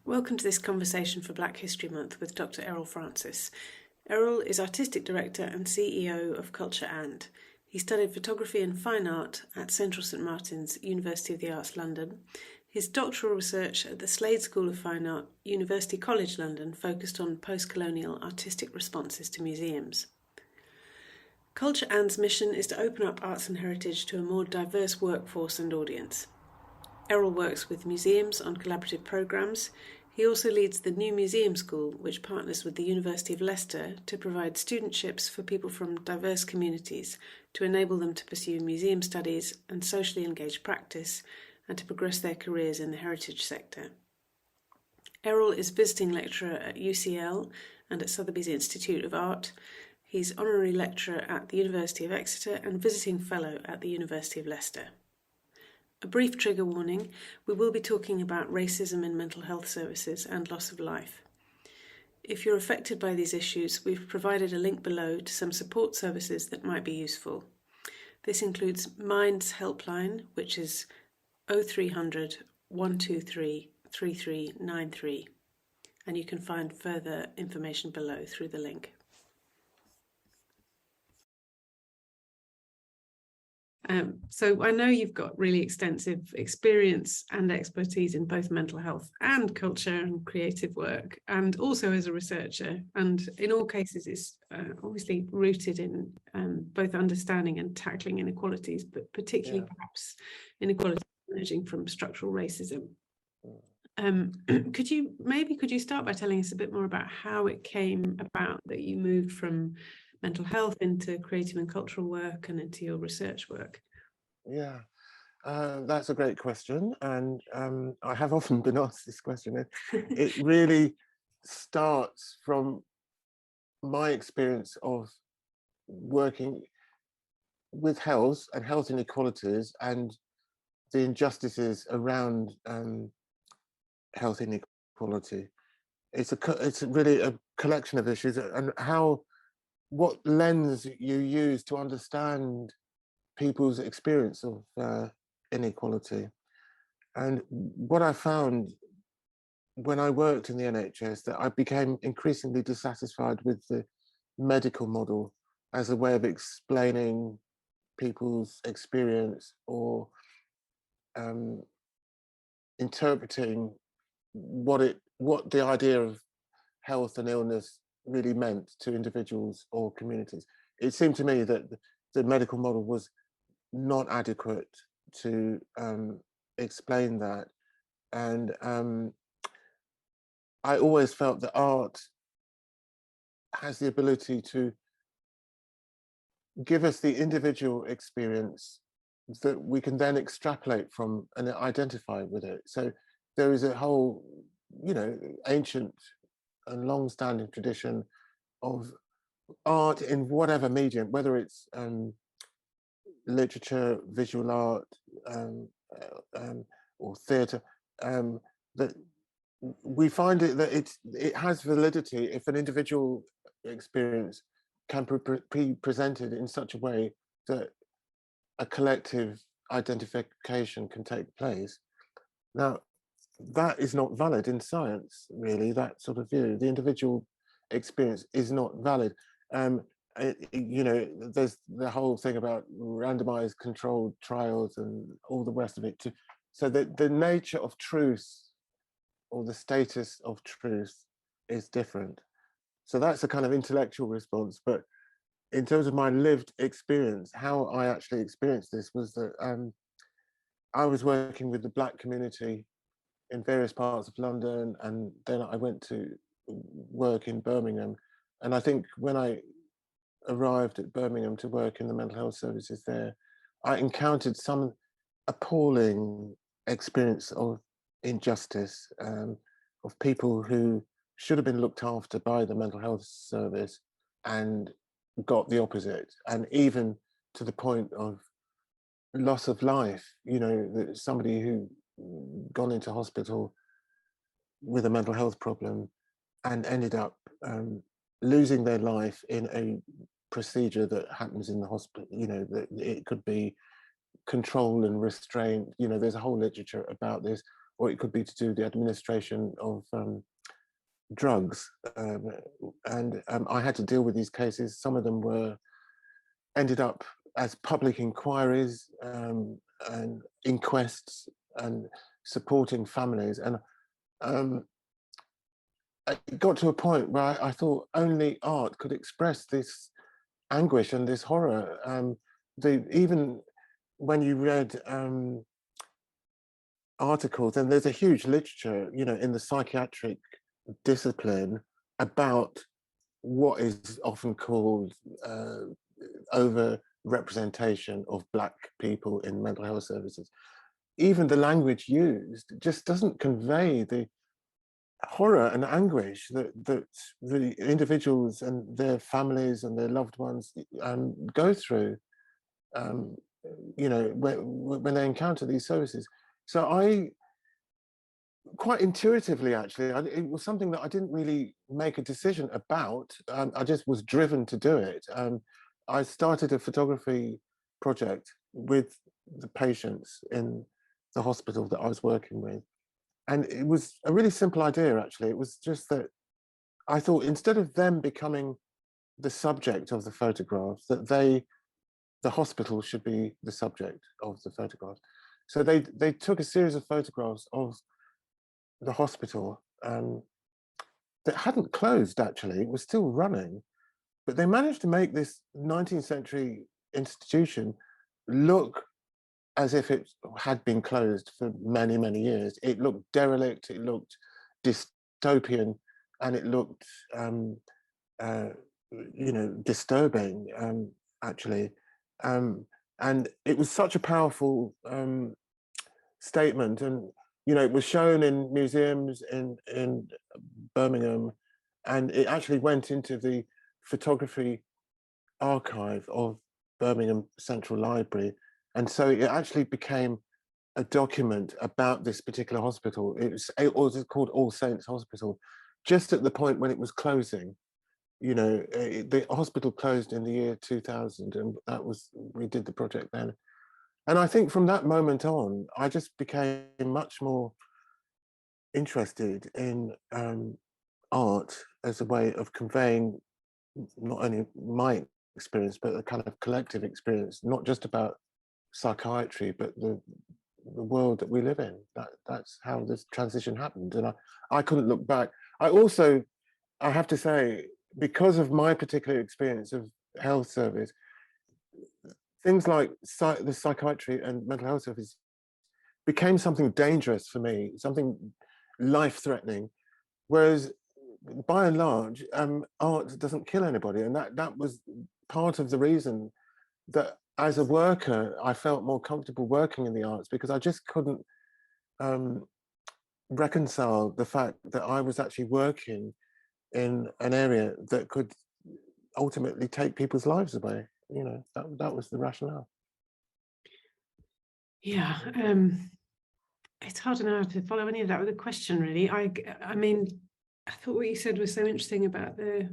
Welcome to this conversation for Black History Month with Dr. Errol Francis. Errol is Artistic Director and CEO of Culture & He studied photography and fine art at Central St Martin's, University of the Arts, London. His doctoral research at the Slade School of Fine Art, University College London, focused on postcolonial artistic responses to museums. Culture &'s mission is to open up arts and heritage to a more diverse workforce and audience. Errol works with museums on collaborative programmes. He also leads the New Museum School, which partners with the University of Leicester to provide studentships for people from diverse communities to enable them to pursue museum studies and socially engaged practice and to progress their careers in the heritage sector. Errol is Visiting Lecturer at UCL and at Sotheby's Institute of Art. He's Honorary Lecturer at the University of Exeter and Visiting Fellow at the University of Leicester. A brief trigger warning, we will be talking about racism in mental health services and loss of life. If you're affected by these issues, we've provided a link below to some support services that might be useful. This includes Mind's helpline, which is 0300 123 3393, and you can find further information below through the link. So I know you've got really extensive experience and expertise in both mental health and culture and creative work, and also as a researcher. And in all cases, it's obviously rooted in both understanding and tackling inequalities, but particularly perhaps inequalities emerging from structural racism. Could you start by telling us a bit more about how it came about that you moved from mental health into creative and cultural work and into your research work? Yeah, that's a great question, and I have often been asked this question. It really starts from my experience of working with health and health inequalities and the injustices around health inequality. It's really a collection of issues, and what lens you use to understand people's experience of inequality. And what I found when I worked in the NHS, that I became increasingly dissatisfied with the medical model as a way of explaining people's experience or interpreting what the idea of health and illness really meant to individuals or communities. It seemed to me that the medical model was not adequate to explain that. And I always felt that art has the ability to give us the individual experience that we can then extrapolate from and identify with it. So there is a whole, ancient and long-standing tradition of art in whatever medium, whether it's literature, visual art, or theatre, that we find that it has validity if an individual experience can be presented in such a way that a collective identification can take place. Now, that is not valid in science, really, that sort of view. The individual experience is not valid. There's the whole thing about randomized controlled trials and all the rest of it. So that the nature of truth or the status of truth is different. So that's a kind of intellectual response. But in terms of my lived experience, how I actually experienced this was that I was working with the Black community in various parts of London, and then I went to work in Birmingham. And I think when I arrived at Birmingham to work in the mental health services there, I encountered some appalling experience of injustice, of people who should have been looked after by the mental health service and got the opposite, and even to the point of loss of life. Somebody who gone into hospital with a mental health problem and ended up losing their life in a procedure that happens in the hospital. That it could be control and restraint. There's a whole literature about this. or it could be to do with the administration of drugs. And I had to deal with these cases. Some of them ended up as public inquiries and inquests and supporting families. And it got to a point where I thought only art could express this anguish and this horror. Even when you read articles, and there's a huge literature, in the psychiatric discipline about what is often called over representation of Black people in mental health services. Even the language used just doesn't convey the horror and anguish that the individuals and their families and their loved ones go through, when they encounter these services. So I, quite intuitively, actually, it was something that I didn't really make a decision about. I just was driven to do it. I started a photography project with the patients in the hospital that I was working with. And it was a really simple idea, actually. It was just that I thought, instead of them becoming the subject of the photographs, that the hospital should be the subject of the photographs. So they took a series of photographs of the hospital that hadn't closed, actually. It was still running, but they managed to make this 19th century institution look as if it had been closed for many, many years. It looked derelict, it looked dystopian, and it looked, disturbing, actually. And it was such a powerful statement. And, it was shown in museums in Birmingham, and it actually went into the photography archive of Birmingham Central Library. And so it actually became a document about this particular hospital. It was called All Saints Hospital, just at the point when it was closing. The hospital closed in the year 2000, and we did the project then. And I think from that moment on, I just became much more interested in art as a way of conveying not only my experience, but a kind of collective experience, not just about psychiatry, but the world that we live in. That's how this transition happened. And I couldn't look back. I have to say, because of my particular experience of health service, things like the psychiatry and mental health service became something dangerous for me, something life-threatening, whereas by and large, art doesn't kill anybody. And that was part of the reason that as a worker, I felt more comfortable working in the arts, because I just couldn't reconcile the fact that I was actually working in an area that could ultimately take people's lives away. That was the rationale. Yeah, it's hard to know how to follow any of that with a question, really. I mean, I thought what you said was so interesting about the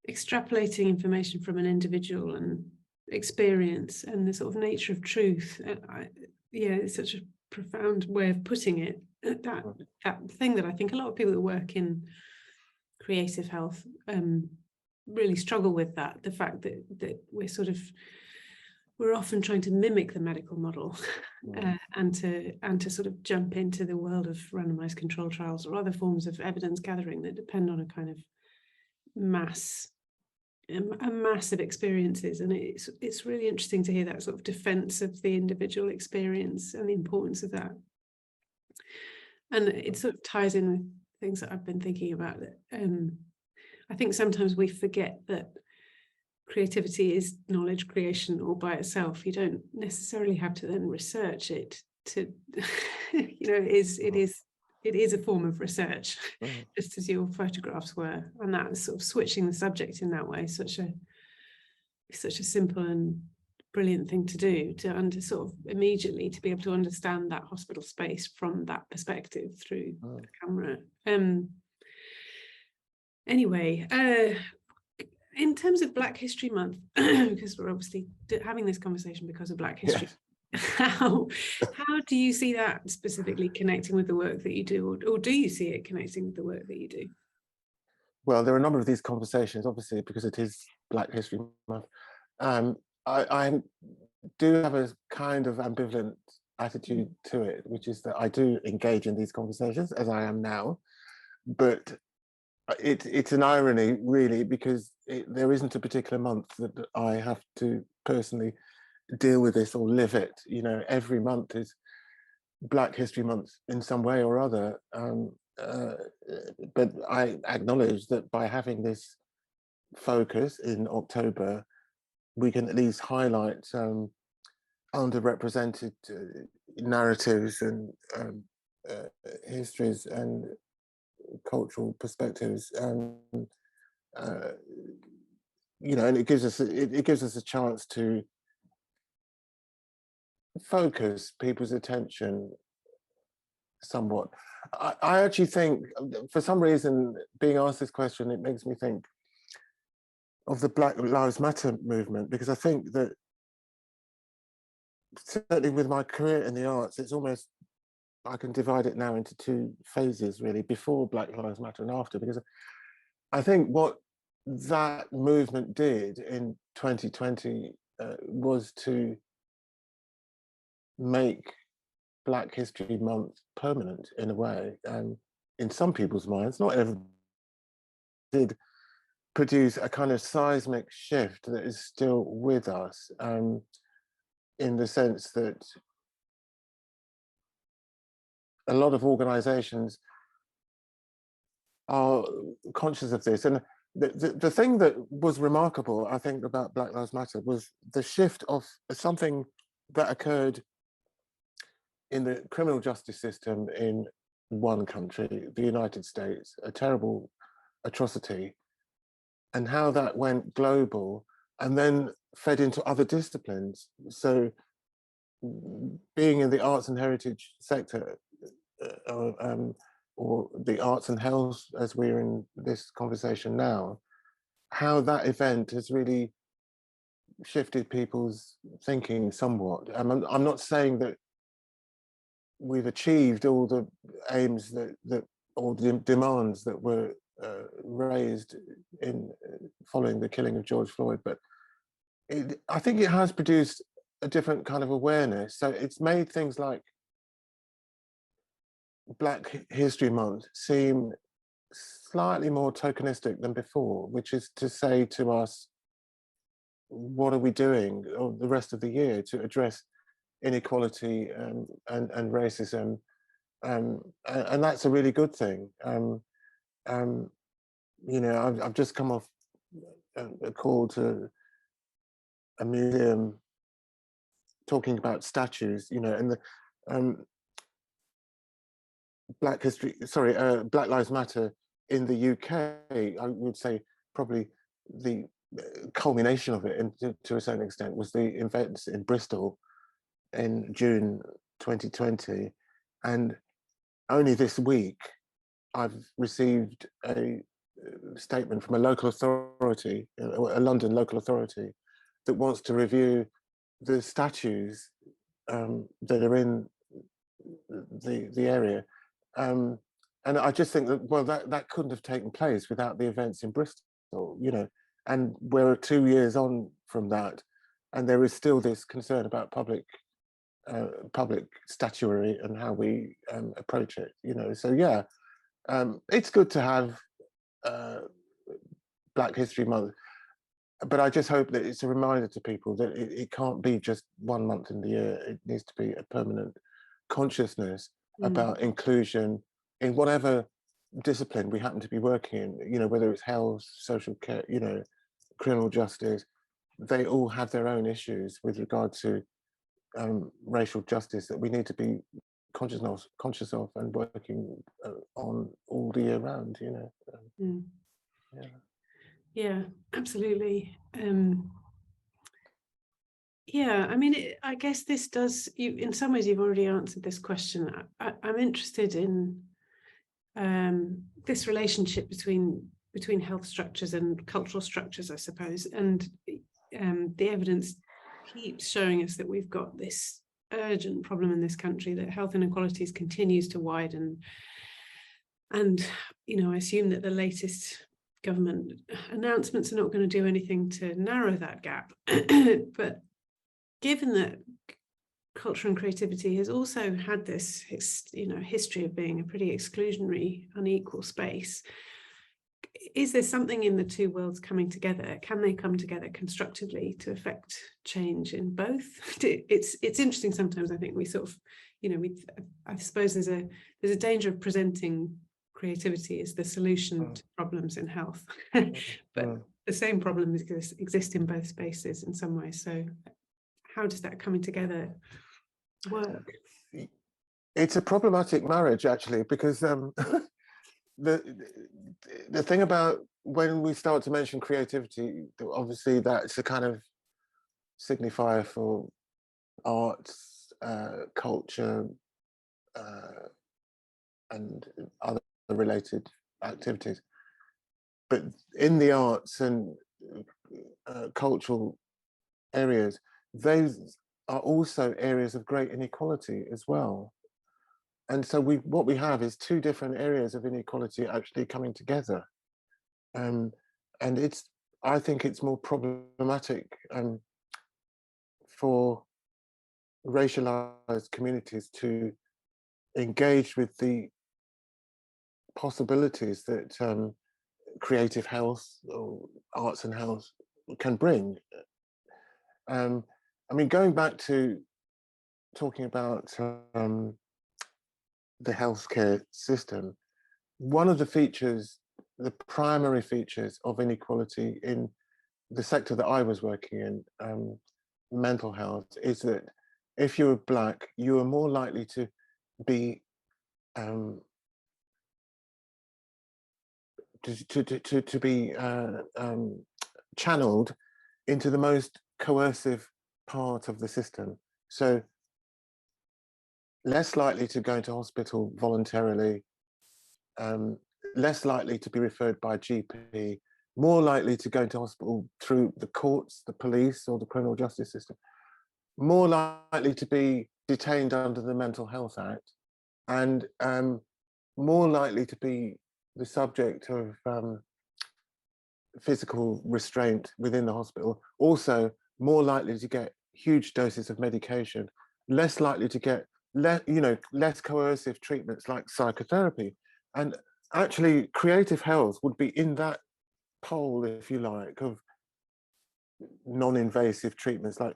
extrapolating information from an individual and experience and the sort of nature of truth. It's such a profound way of putting it. That thing that I think a lot of people that work in creative health really struggle with, that the fact that we're often trying to mimic the medical model, and to sort of jump into the world of randomized control trials or other forms of evidence gathering that depend on a kind of mass of experiences. And it's really interesting to hear that sort of defense of the individual experience and the importance of that. And it sort of ties in with things that I've been thinking about, that I think sometimes we forget that creativity is knowledge creation all by itself. You don't necessarily have to then research it to it is a form of research, just as your photographs were. And that was sort of switching the subject in that way, such a simple and brilliant thing to do, to sort of immediately to be able to understand that hospital space from that perspective through the camera. Anyway, in terms of Black History Month, because we're obviously having this conversation because of Black History, How do you see that specifically connecting with the work that you do, or do you see it connecting with the work that you do? Well, there are a number of these conversations, obviously, because it is Black History Month. I do have a kind of ambivalent attitude to it, which is that I do engage in these conversations, as I am now, but it's an irony, really, because there isn't a particular month that I have to personally deal with this or live it. You know, every month is Black History Month in some way or other. But I acknowledge that by having this focus in October, we can at least highlight underrepresented narratives and histories and cultural perspectives. You know, and it gives us a chance to focus people's attention somewhat. I actually think, for some reason, being asked this question, it makes me think of the Black Lives Matter movement, because I think that certainly with my career in the arts, it's almost, I can divide it now into two phases, really, before Black Lives Matter and after, because I think what that movement did in 2020 was to make Black History Month permanent in a way, and in some people's minds, not everyone, did produce a kind of seismic shift that is still with us, in the sense that a lot of organizations are conscious of this. And the thing that was remarkable, I think, about Black Lives Matter was the shift of something that occurred in the criminal justice system in one country, the United States, a terrible atrocity, and how that went global and then fed into other disciplines. So being in the arts and heritage sector, or the arts and health, as we're in this conversation now, how that event has really shifted people's thinking somewhat. I'm not saying that we've achieved all the aims that or the demands that were raised in following the killing of George Floyd, but I think it has produced a different kind of awareness. So it's made things like Black History Month seem slightly more tokenistic than before, which is to say to us, what are we doing the rest of the year to address inequality and racism? And that's a really good thing. You know, I've just come off a call to a museum talking about statues, you know, and the Black Lives Matter in the UK, I would say probably the culmination of it, and to a certain extent, was the events in Bristol in June 2020. And only this week, I've received a statement from a local authority, a London local authority, that wants to review the statues that are in the area. And I just think that, well, that couldn't have taken place without the events in Bristol, you know, and we're 2 years on from that, and there is still this concern about public statuary and how we approach it, you know. So yeah, it's good to have Black History Month, but I just hope that it's a reminder to people that it can't be just 1 month in the year. It needs to be a permanent consciousness about inclusion in whatever discipline we happen to be working in, you know, whether it's health, social care, you know, criminal justice. They all have their own issues with regard to racial justice that we need to be conscious of and working on all the year round, you know. Yeah, absolutely. Yeah, I mean, I guess this does, in some ways you've already answered this question. I'm interested in this relationship between health structures and cultural structures, I suppose, and the evidence keeps showing us that we've got this urgent problem in this country, that health inequalities continues to widen. And, I assume that the latest government announcements are not going to do anything to narrow that gap. But given that culture and creativity has also had this, history of being a pretty exclusionary, unequal space, is there something in the two worlds coming together? Can they come together constructively to affect change in both? It's interesting sometimes. I think we sort of, I suppose there's a danger of presenting creativity as the solution to problems in health, but the same problems exist in both spaces in some way. So how does that coming together work? It's a problematic marriage, actually, because the thing about when we start to mention creativity, obviously that's a kind of signifier for arts, culture, and other related activities. But in the arts and cultural areas, those are also areas of great inequality as well. And so what we have is two different areas of inequality actually coming together. And I think it's more problematic for racialized communities to engage with the possibilities that creative health or arts and health can bring. I mean, going back to talking about the healthcare system, one of the features, the primary features of inequality in the sector that I was working in, mental health, is that if you were Black, you were more likely to be to be channeled into the most coercive part of the system. So less likely to go into hospital voluntarily, less likely to be referred by a GP, more likely to go into hospital through the courts, the police, or the criminal justice system, more likely to be detained under the Mental Health Act, and more likely to be the subject of physical restraint within the hospital, also more likely to get huge doses of medication, less likely to get less coercive treatments like psychotherapy. And actually creative health would be in that pole, if you like, of non-invasive treatments like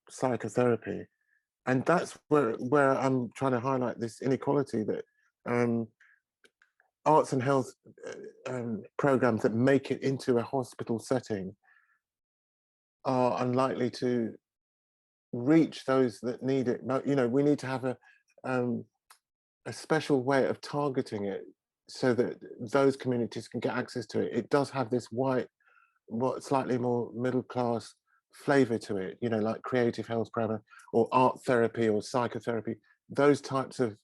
psychotherapy. And that's where I'm trying to highlight this inequality, that arts and health programs that make it into a hospital setting are unlikely to reach those that need it. We need to have a special way of targeting it so that those communities can get access to it. It does have this white, slightly more middle class flavor to it, like creative health program or art therapy or psychotherapy. Those types of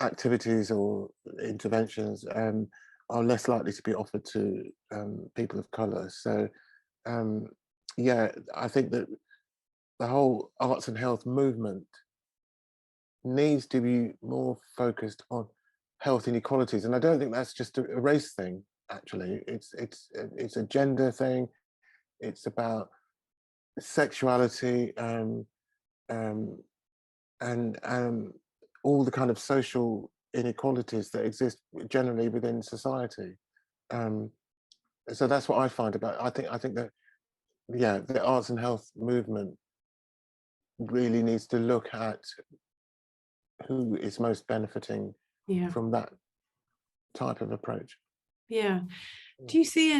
activities or interventions are less likely to be offered to people of color. So yeah, I think that the whole arts and health movement needs to be more focused on health inequalities. And I don't think that's just a race thing, actually. It's a gender thing. It's about sexuality and all the kind of social inequalities that exist generally within society. So that's what I find about it. I think that, yeah, the arts and health movement really needs to look at who is most benefiting from that type of approach. Yeah. Do you see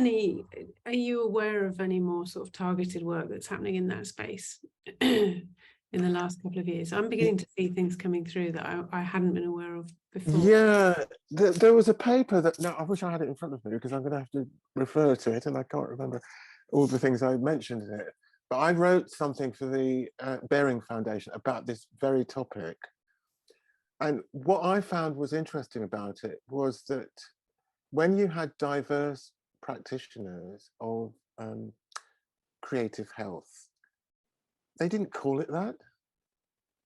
are you aware of any more sort of targeted work that's happening in that space in the last couple of years? I'm beginning to see things coming through that I hadn't been aware of before. Yeah, there was a paper that, now I wish I had it in front of me because I'm going to have to refer to it and I can't remember all the things I mentioned in it. But I wrote something for the Bearing Foundation about this very topic. And what I found was interesting about it was that when you had diverse practitioners of creative health, they didn't call it that.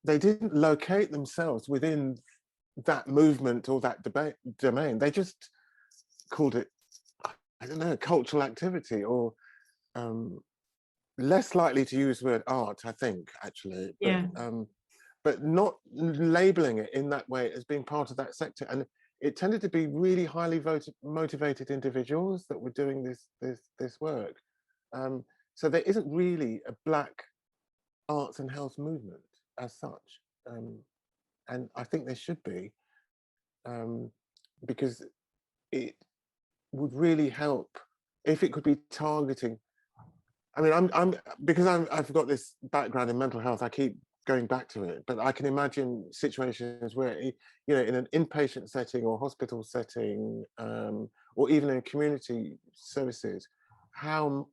they didn't locate themselves within that movement or that debate domain. They just called it, I don't know, cultural activity, or less likely to use the word art, I think, actually, but not labeling it in that way as being part of that sector. And it tended to be really highly motivated individuals that were doing this work. So there isn't really a Black arts and health movement as such. And I think there should be, because it would really help if it could be targeting. I mean, I've got this background in mental health, I keep going back to it, but I can imagine situations where, you know, in an inpatient setting or hospital setting, or even in community services, how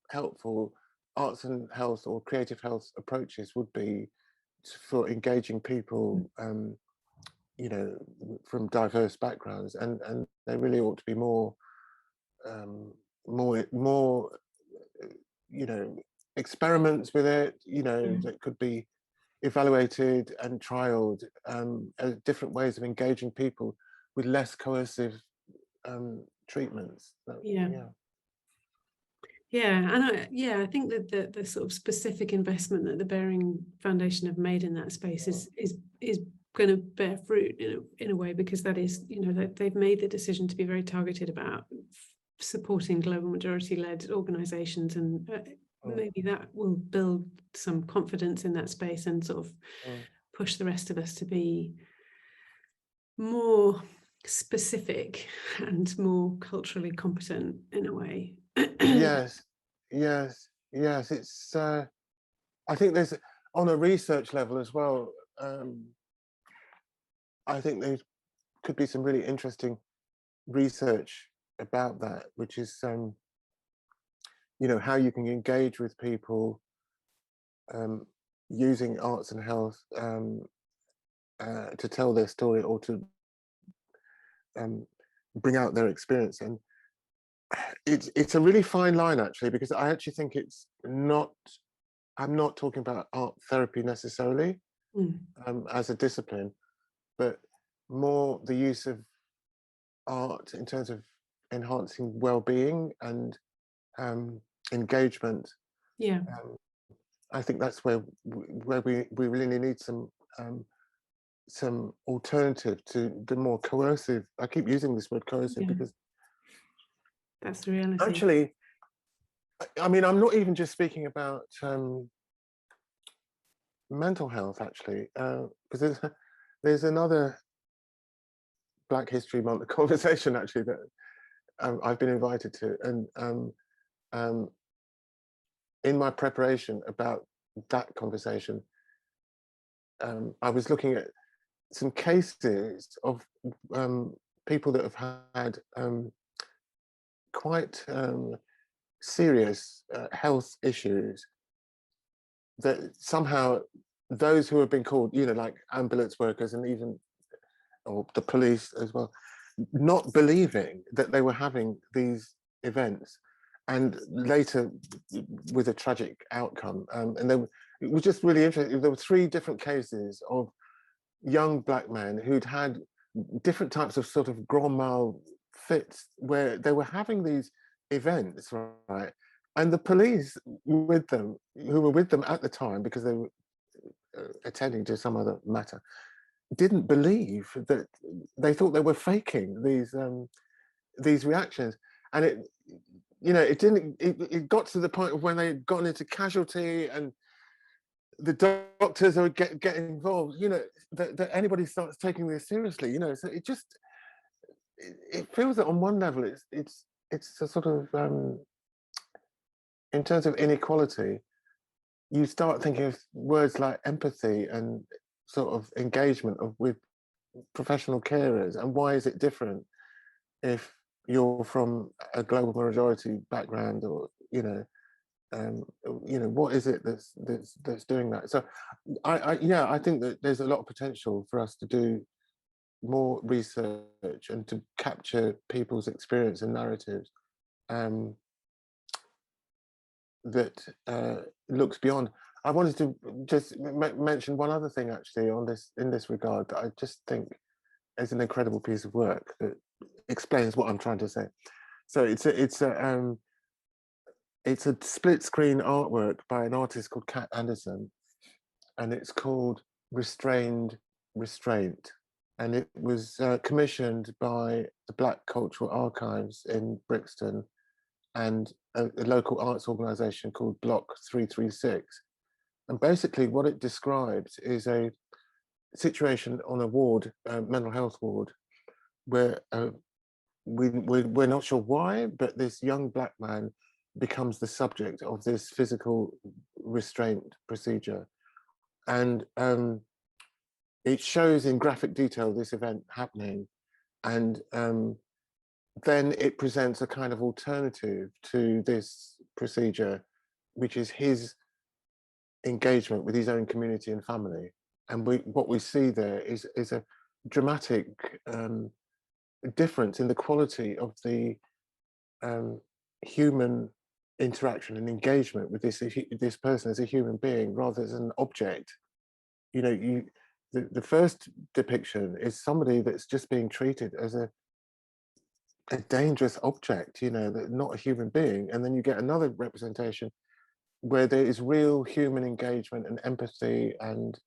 helpful arts and health or creative health approaches would be for engaging people, you know, from diverse backgrounds, and they really ought to be more, you know, experiments with it, you know, that could be evaluated and trialed, as different ways of engaging people with less coercive treatments. And I think that the sort of specific investment that the Bearing Foundation have made in that space is going to bear fruit in a way, because that is, you know, that they've made the decision to be very targeted about supporting global majority-led organisations, and maybe that will build some confidence in that space and sort of push the rest of us to be more specific and more culturally competent in a way. Yes. It's I think there's, on a research level as well, I think there could be some really interesting research about that, which is, you know, how you can engage with people using arts and health to tell their story, or to bring out their experience. And it's a really fine line, actually, because I actually think it's not, I'm not talking about art therapy necessarily as a discipline, but more the use of art in terms of enhancing well-being and engagement. I think that's where we really need some alternative to the more coercive. I keep using this word coercive because that's the reality. Actually, I mean, I'm not even just speaking about mental health, actually, because there's another Black History Month conversation, actually, that I've been invited to, and in my preparation about that conversation, I was looking at some cases of people that have had quite serious health issues, that somehow those who have been called, you know, like ambulance workers and even, or the police as well, not believing that they were having these events, and later with a tragic outcome. And then it was just really interesting. There were 3 different cases of young Black men who'd had different types of sort of grand mal fits, where they were having these events, right? And the police with them, who were with them at the time because they were attending to some other matter, didn't believe that, they thought they were faking these reactions. And it, you know, it got to the point of when they had gone into casualty and the doctors are get involved, you know, that anybody starts taking this seriously, you know. So it just, it feels that on one level it's a sort of, in terms of inequality, you start thinking of words like empathy and sort of engagement with professional carers, and why is it different if you're from a global majority background, or you know, what is it that's doing that? So I think that there's a lot of potential for us to do more research and to capture people's experience and narratives that looks beyond. I wanted to just mention one other thing actually on this, in this regard, that I just think is an incredible piece of work that explains what I'm trying to say. So it's a split screen artwork by an artist called Kat Anderson, and it's called Restrained Restraint. And it was commissioned by the Black Cultural Archives in Brixton and a local arts organisation called Block 336. And basically what it describes is a situation on a ward, mental health ward, where we're not sure why, but this young Black man becomes the subject of this physical restraint procedure. And it shows in graphic detail this event happening. And then it presents a kind of alternative to this procedure, which is his engagement with his own community and family. And what we see there is a dramatic difference in the quality of the human interaction and engagement with this person as a human being rather than an object. You know, the first depiction is somebody that's just being treated as a dangerous object, you know, that not a human being. And then you get another representation where there is real human engagement and empathy and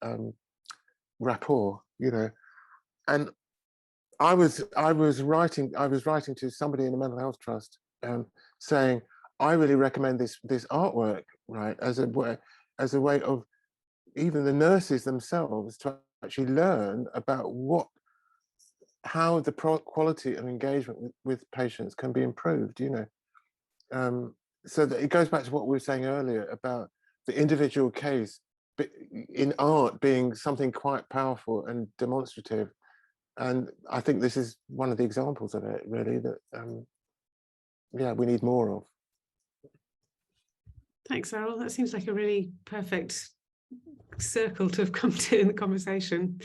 rapport, you know. And I was writing to somebody in the mental health trust saying, I really recommend this artwork, right, as a way of even the nurses themselves to actually learn about how the quality of engagement with patients can be improved, you know. So that it goes back to what we were saying earlier about the individual case in art being something quite powerful and demonstrative. And I think this is one of the examples of it, really, that yeah, we need more of. Thanks, Errol. That seems like a really perfect circle to have come to in the conversation.